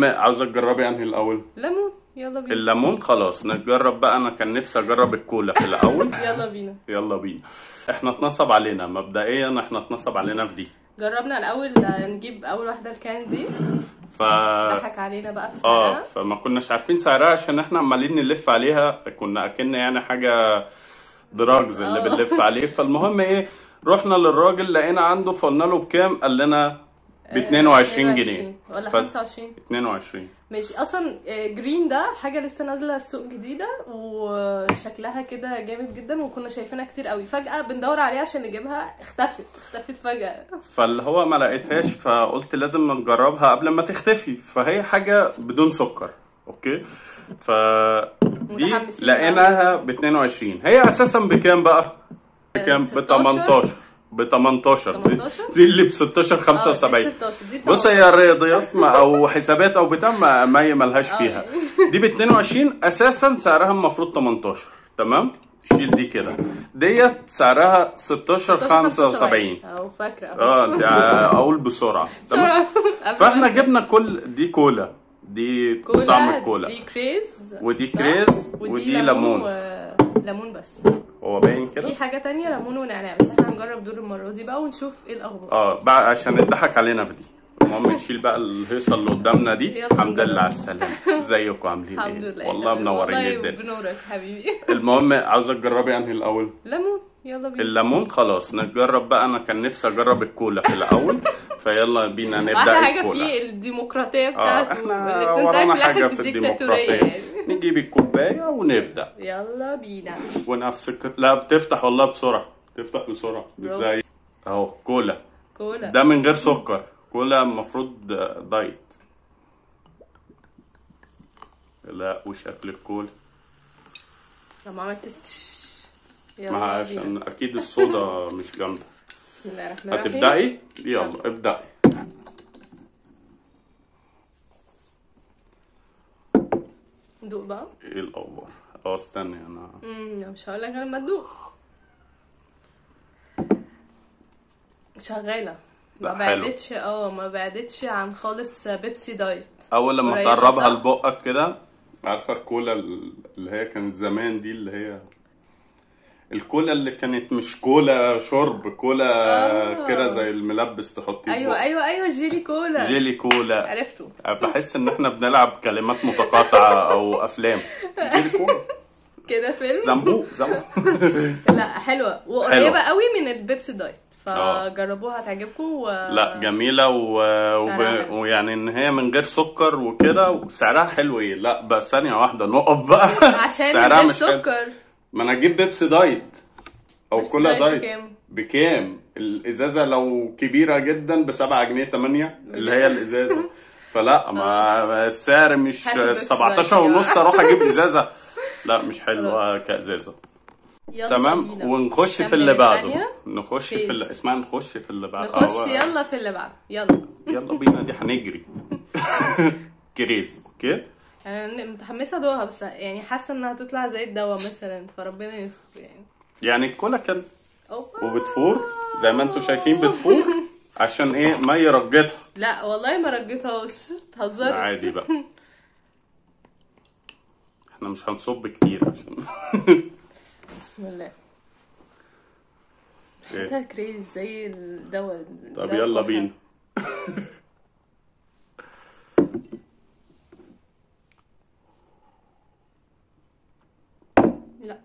عاوزة تجربي انهي الاول؟ ليمون. يلا بينا. الليمون خلاص نجرب بقى. انا كان نفسي اجرب الكولا في الاول. يلا بينا. يلا بينا. احنا اتنصب علينا مبدئيا، احنا اتنصب علينا في دي. جربنا الاول نجيب اول واحده الكان دي، ف ضحك علينا بقى في سعرها. فما كناش عارفين سعرها عشان احنا عمالين نلف عليها، كنا اكن يعني حاجه دراجز اللي بنلف عليه. فالمهم ايه، رحنا للراجل لقينا عنده، فقلنا له بكام، قال لنا ب 22 جنيه ولا 25. 22 ماشي. اصلا جرين ده حاجه لسه نازله السوق جديده وشكلها كده جامد جدا، وكنا شايفينها كتير قوي. فجاه بندور عليها عشان نجيبها، اختفت فجاه. فاللي هو ما لقيتهاش، فقلت لازم نجربها قبل ما تختفي. فهي حاجه بدون سكر، اوكي. دي لقيناها ب 22. هي اساسا بكام بقى؟ بكام؟ ب 18. ب 18 دي اللي ب 16 75. بص هي الرياضيات او حسابات او بتاع ما ملهاش فيها. دي ب 22 اساسا، سعرها المفروض 18. تمام، شيل دي كده. ديت سعرها 16 75. فاكره. اقول بسرعه. تمام. فاحنا جبنا كل دي كولا، دي طعم الكولا، دي كريز، ودي كريز، ودي ليمون. ليمون بس. هو باين كده. في حاجه تانية ليمون ونعناع، بس احنا هنجرب دول المره دي بقى ونشوف ايه الاخبار. بقى عشان اتضحك علينا في دي. المهم نشيل بقى الهيصه اللي قدامنا دي. الحمد لله على السلامه. ازيكم عاملين ايه؟ الحمد لله. والله منورين الدنيا. بنورك حبيبي. المهم عاوزه تجربي انهي الاول؟ ليمون. يلا بينا. الليمون خلاص نجرب بقى. انا كان نفسي اجرب الكولا في الاول. فيلا بينا نبدا الكولا. حاجه في الديمقراطيه بتاعته. احنا ورانا حاجه في الديمقراطيه يعني. نجيب الكوبايه ونبدا. يلا بينا. ونفسك لا بتفتح والله بسرعه، تفتح بسرعه. ازاي اهو كولا ده من غير سكر. كولا المفروض دايت. لا وشكل الكولا ما عملتش. ما عشان اكيد الصودا مش جامده. بسم الله الرحمن الرحيم. هتبدأي؟ يلا ابدأي. ندوق بقى. ايه الاخبار؟ استني انا مش هقول لك غير لما تدوق. شغاله. ما بعدتش عن خالص بيبسي دايت. اول لما تقربها لبقك كده، عارفه الكولا اللي هي كانت زمان دي، اللي هي الكولا اللي كانت مش كولا شرب، كولا كده زي الملبس تحطيه. ايوه جيلي كولا. عرفته. بحس ان احنا بنلعب كلمات متقاطعه او افلام. جيلي كولا كده فيلم زنبوق. لا حلوه وقريبه قوي من البيبسي دايت، فجربوها هتعجبكم. لا جميله ويعني ان هي من غير سكر وكده، وسعرها حلو. ايه لا بس ثانيه واحده نقف بقى. عشان سعرها مش سكر. ما انا اجيب بيبسي دايت او كولا دايت. بكام؟ الازازه لو كبيره جدا ب 7 جنيه 8 اللي هي الازازه. فلا ما السعر مش 17 ونص اروح اجيب ازازه. لا مش حلوه كازازه. تمام. ونخش في اللي بعده. نخش في اسمها نخش في اللي بعده. يلا في اللي بعده. يلا بينا. دي هنجري. كريز. اوكي. انا متحمسه ادوقها، بس يعني حاسه انها هتطلع زي الدواء مثلا، فربنا يستر يعني الكولا كده وبتفور زي ما انتم شايفين بتفور. عشان ايه؟ ما يرجتها. لا والله ما رجتهاش، تهزرش. عادي بقى. احنا مش هنصب كتير عشان بسم الله. حتى كريز زي الدواء. طب يلا بينا. لا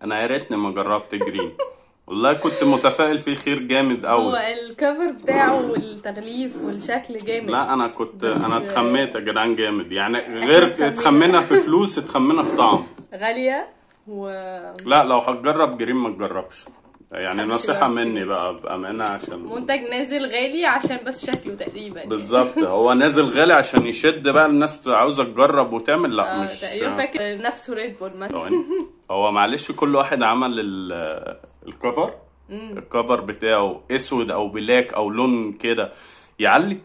انا يا ريتني ما جربت جرين، والله كنت متفائل فيه خير جامد قوي. هو الكفر بتاعه والتغليف والشكل جامد. لا انا كنت انا اتخميت يا جدعان جامد يعني. غير اتخمينا في فلوس، اتخمينا في طعم. غاليه لا لو هتجرب جرين ما تجربش يعني. نصيحه مني بقى بامانه، عشان منتج نازل غالي عشان بس شكله تقريبا. بالظبط. هو نازل غالي عشان يشد بقى الناس عاوزه تجرب وتعمل. لا مش تقريبا فاكر نفسه ريد بول مثلا. هو معلش كل واحد عمل الكفر. الكفر بتاعه اسود او بلاك او لون كده يعلي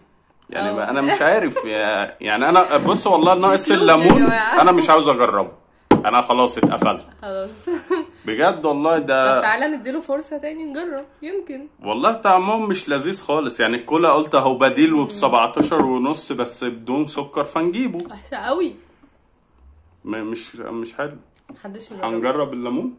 يعني. انا مش عارف يعني. انا بص والله ناقص الليمون. انا مش عاوز اجربه. انا خلاص اتقفلت. خلاص. بجد والله. ده طب تعالى نديله فرصه تاني نجرب يمكن. والله طعمهم مش لذيذ خالص يعني. الكولا قلت اهو بديل وب 17 ونص بس بدون سكر فنجيبه. وحشه قوي. مش حلو. محدش هنجرب الليمون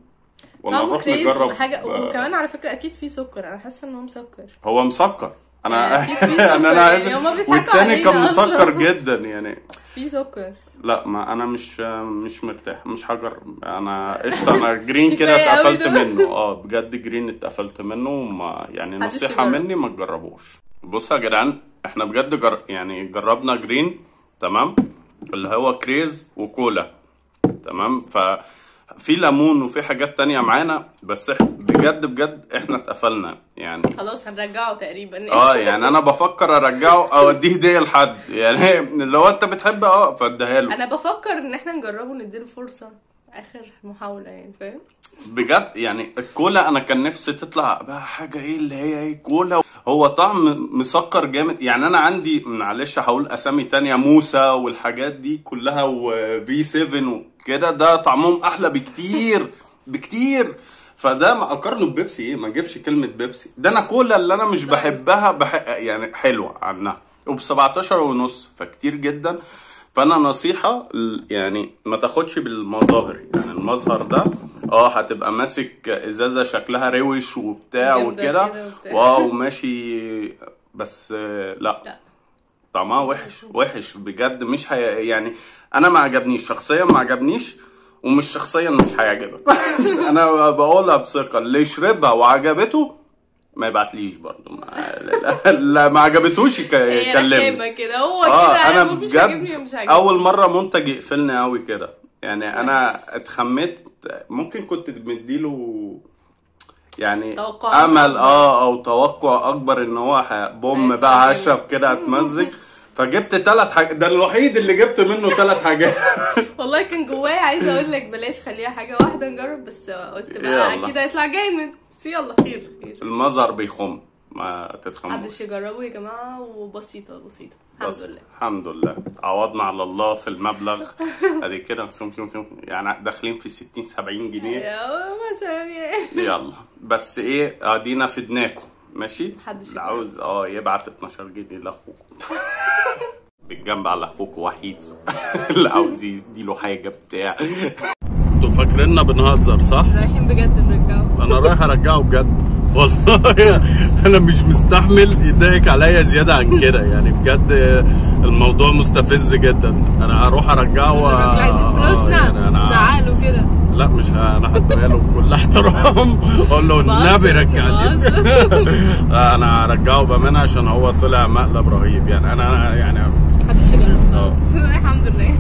ولا طعمه نروح كريز نجرب حاجه. وكمان على فكره اكيد فيه سكر، انا حاسه ان هو مسكر. هو مسكر انا أكيد فيه سكر. انا عايز يعني هما بيضحكوا والتاني كان علينا مسكر أصلاً. جدا يعني. في سكر. لا ما انا مش مرتاح، مش هجرب انا قشطه. انا جرين كده كفاية أوي اتقفلت ده. منه. بجد جرين اتقفلت منه. ما يعني محدش نصيحه يجرب. مني ما تجربوش. بصوا يا جدعان احنا بجد يعني جربنا جرين تمام، اللي هو كريز وكولا تمام. ففي ليمون وفي حاجات تانية معانا، بس بجد احنا اتقفلنا يعني. خلاص هنرجعه تقريبا. يعني انا بفكر ارجعه او اديه هديه لحد يعني. لو انت بتحب فاديها له. انا بفكر ان احنا نجربه نديله فرصه اخر محاوله يعني فاهم. بجد يعني الكولا انا كان نفسي تطلع بقى حاجه ايه اللي هي ايه كولا. هو طعم مسكر جامد يعني. انا عندي معلش هقول اسامي تانية، موسى والحاجات دي كلها وفي 7 وكده، ده طعمهم احلى بكتير بكتير. فده ما اقارنه ببيبسي ايه، ما اجيبش كلمه بيبسي. ده انا كولا اللي انا مش بحبها يعني حلوه عنها وب 17 ونص فكتير جدا. فانا نصيحه يعني ما تاخدش بالمظاهر يعني. المظهر ده هتبقى ماسك ازازه شكلها روش وبتاع وكده واو ماشي، بس لا طعمها وحش بجد. مش يعني انا ما عجبنيش شخصيا، ما عجبنيش ومش شخصيا مش هيعجبك. انا بقولها بثقه، اللي يشربها وعجبته ما يبعتليش برضه. لا ما عجبتوش يكلمني كده. هو كده انا مش عاجبني ومش عاجبني. اول مره منتج يقفلني قوي كده يعني. انا اتخمت ممكن كنت مديله يعني توقع امل او توقع اكبر ان هو بوم بقى هشرب كده اتمزج. فجبت 3 حاجات، ده الوحيد اللي جبت منه 3 حاجات. والله كان جوايا عايزه اقول لك بلاش خليها حاجه واحده نجرب، بس قلت بقى اكيد هيطلع جامد. بس يلا خير. المظهر بيخم ما تتخموش. محدش يجربه يا جماعه. وبسيطه الحمد لله عوضنا على الله في المبلغ. ادي كده يعني داخلين في 60 70 جنيه مثلا يعني. يلا بس ايه ادينا فدناكم ماشي. محدش عاوز يبعت 12 جنيه لاخوكم. بالجنب على اخوك وحيد. اللي عاوز يديله حاجه بتاع. انتوا فاكريننا بنهزر صح؟ رايحين بجد نرجعه. انا رايح ارجعه بجد والله. انا مش مستحمل يضايق عليا زياده عن كده يعني. بجد الموضوع مستفز جدا. انا هروح ارجعه عايزين فلوسنا زعقله كده. لا مش انا هديها له بكل احترام. اقول له النبي رجعني. انا هرجعه بامانه عشان هو طلع مقلب رهيب يعني. انا يعني محدش يجرب خالص. الحمد لله.